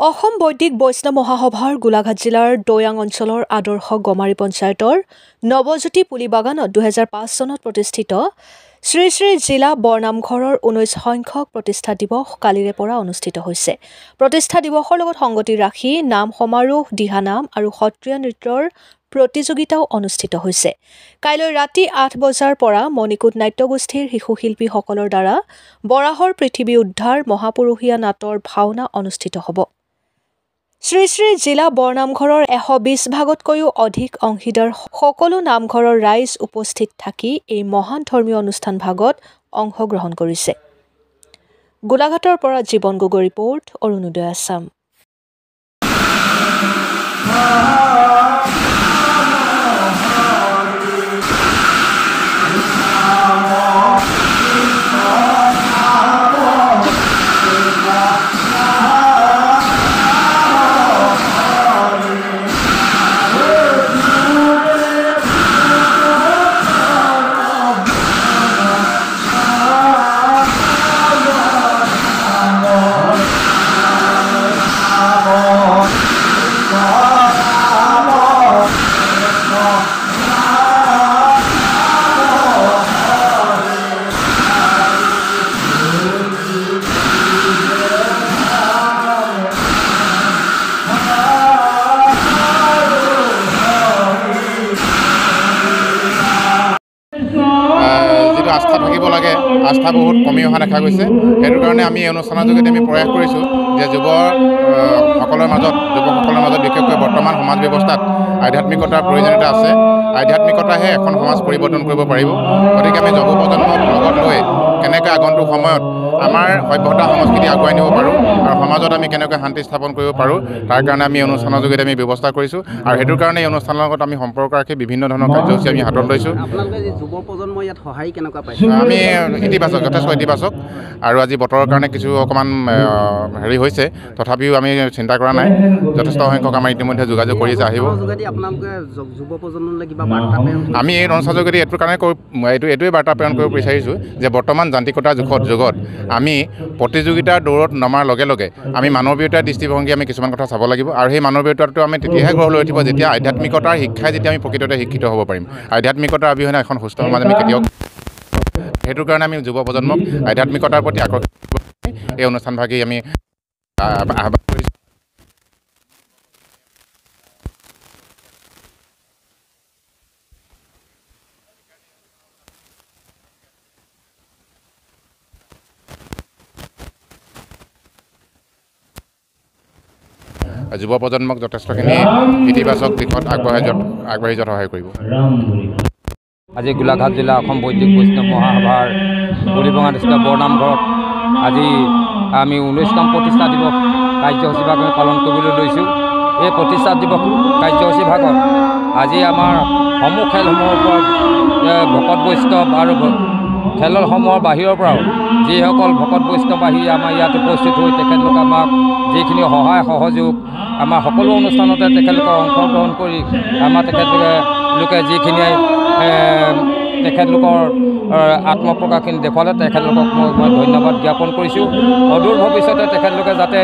অসম বৈদিক বৈষ্ণৱ মহাসভাৰ গোলাঘাট জিলাৰ দৈয়াং অঞ্চলৰ আদৰ্শ গমাৰি পঞ্চায়তৰ নৱজ্যোতি পুলি বাগানত 2005 চনত প্ৰতিষ্ঠিত শ্ৰী শ্ৰী জিলা বৰনামঘৰৰ 19 সংখ্যক প্ৰতিষ্ঠা দিৱস কালিৰে পৰা অনুষ্ঠিত হৈছে। প্ৰতিষ্ঠা দিৱসৰ লগত সংগতি ৰাখি নাম সমাৰোহ, দিহানাম আৰু সত্ৰীয়া নৃত্যৰ প্ৰতিযোগিতাও অনুষ্ঠিত হৈছে। কাইলৈ ৰাতি 8 বজাৰ পৰা মণিকূট নাট্যগোষ্ঠীৰ শিশু শিল্পীসকলৰ দ্বাৰা বৰাহৰ পৃথিৱী উদ্ধাৰ মহাপুৰুষীয়া নাটৰ ভাওনা অনুষ্ঠিত হ'ব। শ্ৰী শ্ৰী জিলা বৰনামঘৰৰ 120 ভাগতকৈও অধিক অংশীদাৰ সকলো নামঘৰৰ ৰাইজ উপস্থিত থাকি এই মহান ধৰ্মীয় অনুষ্ঠান ভাগত অংশগ্ৰহণ কৰিছে। গোলাঘাটৰ পৰা জীৱন গগৈ ৰিপৰ্ট, অৰুণোদয় আছাম। আস্থা থাকিব লাগে, আস্থা বহুত কমি অহা দেখা গৈছে। সেইটো কাৰণে আমি এই অনুষ্ঠানৰ যোগেদি আমি প্ৰয়াস কৰিছোঁ যে যুৱসকলৰ মাজত বিশেষকৈ বৰ্তমান সমাজ ব্যৱস্থাত আধ্যাত্মিকতাৰ প্ৰয়োজনীয়তা আছে। আধ্যাত্মিকতাহে এখন সমাজ পৰিৱৰ্তন কৰিব পাৰিব। গতিকে আমি যুৱ প্ৰজন্মক লগত লৈ কেনেকৈ আগন্তুক সময়ত আমাৰ সভ্যতা সংস্কৃতি আগুৱাই নিব পাৰোঁ আৰু সমাজত আমি কেনেকৈ শান্তি স্থাপন কৰিব পাৰোঁ, তাৰ কাৰণে আমি অনুষ্ঠানৰ যোগেদি আমি ব্যৱস্থা কৰিছোঁ। আৰু সেইটোৰ কাৰণে এই অনুষ্ঠানৰ লগত আমি সম্পৰ্ক ৰাখি বিভিন্ন ধৰণৰ কাৰ্যসূচী আমি হাতত লৈছোঁ। আমি ইতিবাচক, যথেষ্ট ইতিবাচক। আৰু আজি বতৰৰ কাৰণে কিছু অকণমান হেৰি হৈছে, তথাপিও আমি চিন্তা কৰা নাই। যথেষ্ট সংখ্যক আমাৰ ইতিমধ্যে যোগাযোগ কৰি আছে, আহিব। আমি এই অনুষ্ঠানৰ যোগেদি এইটোৱে বাৰ্তা প্ৰেৰণ কৰিব বিচাৰিছোঁ যে বৰ্তমান যান্ত্ৰিকতাৰ যুগত আমি প্ৰতিযোগিতাৰ দৌৰত নমাৰ লগে লগে আমি মানৱীয়তাৰ দৃষ্টিভংগী আমি কিছুমান কথা চাব লাগিব। আৰু সেই মানৱীয়তাটো আমি তেতিয়াহে গঢ় লৈ উঠিব যেতিয়া আধ্যাত্মিকতাৰ শিক্ষাই যেতিয়া আমি প্ৰকৃততে শিক্ষিত হ'ব পাৰিম। আধ্যাত্মিকতাৰ অবিহনে এখন সুস্থ সমাজ আমি কেতিয়াও। সেইটোৰ কাৰণে আমি যুৱ প্ৰজন্মক আধ্যাত্মিকতাৰ প্ৰতি আকৰ্ষিত এই অনুষ্ঠানভাগি আমি আহ্বান কৰিছোঁ। যুৱ প্ৰজন্মক যথেষ্টখিনি ইতিবাচক দিশত আগবাঢ়ি যোৱাত সহায় কৰিব। আজি গোলাঘাট জিলা অসম বৈদিক বৈষ্ণৱ মহাসভাৰ বুলিবঙাস্থিত বৰনামঘৰত আজি আমি 19তম প্ৰতিষ্ঠা দিৱস কাৰ্যসূচীভাগ আমি পালন কৰিবলৈ লৈছোঁ। এই প্ৰতিষ্ঠা দিৱস কাৰ্যসূচীভাগত আজি আমাৰ সমূহ খেলসমূহৰ ওপৰত ভকত বৈষ্ণৱ আৰু খেলসমূহৰ বাহিৰৰ পৰাও যিসকল ভকত বৈষ্ণৱ আহি আমাৰ ইয়াত উপস্থিত হৈ তেখেতলোকে আমাক যিখিনি সহায় সহযোগ আমাৰ সকলো অনুষ্ঠানতে তেখেতলোকে অংশগ্ৰহণ কৰি আমাৰ তেখেতলোকে যিখিনি তেখেতলোকৰ আত্মপ্ৰকাশখিনি দেখুৱালে তেখেতলোকক মই ধন্যবাদ জ্ঞাপন কৰিছোঁ। অদূৰ ভৱিষ্যতে তেখেতলোকে যাতে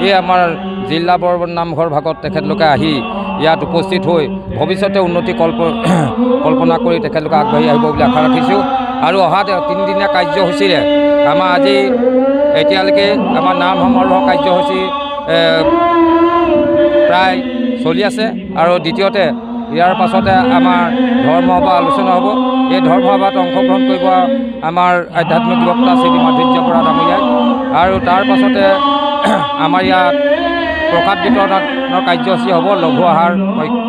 এই আমাৰ জিলা বৰনামঘৰ ভাগত তেখেতলোকে আহি ইয়াত উপস্থিত হৈ ভৱিষ্যতে উন্নতি কল্পনা কৰি তেখেতলোকে আগবাঢ়ি আহিব বুলি আশা ৰাখিছোঁ। আৰু অহা 3 দিনীয়া কাৰ্যসূচীৰে আমাৰ আজি এতিয়ালৈকে আমাৰ নাম সমাৰোহ কাৰ্যসূচী প্ৰায় চলি আছে। আৰু দ্বিতীয়তে ইয়াৰ পাছতে আমাৰ ধৰ্মসভা আলোচনা হ'ব। এই ধৰ্মসভাত অংশগ্ৰহণ কৰিব আমাৰ আধ্যাত্মিক বক্তা শ্ৰী মাধুৰ্য বৰা ডাঙৰীয়াই। আৰু তাৰ পাছতে আমাৰ ইয়াত প্ৰসাদ বিতৰণৰ কাৰ্যসূচী হ'ব, লঘু আহাৰ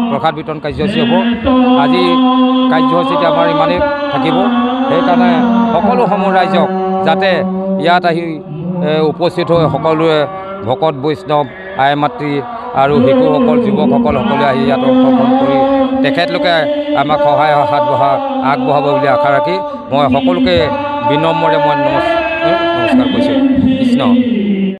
প্ৰসাদ বিতৰণ কাৰ্যসূচী হ'ব। আজি কাৰ্যসূচীতে আমাৰ ইমানেই থাকিব। সেইকাৰণে সকলো সমূহ ৰাইজক যাতে ইয়াত আহি উপস্থিত হৈ সকলোৱে ভকত বৈষ্ণৱ আই মাতৃ আৰু শিশুসকল যুৱকসকল সকলোৱে আহি ইয়াত অংশগ্ৰহণ কৰি তেখেতলোকে আমাক সহায় আগবঢ়াব বুলি আশা ৰাখি মই সকলোকে বিনম্ৰৰে নমস্কাৰ কৰিছোঁ। কৃষ্ণ।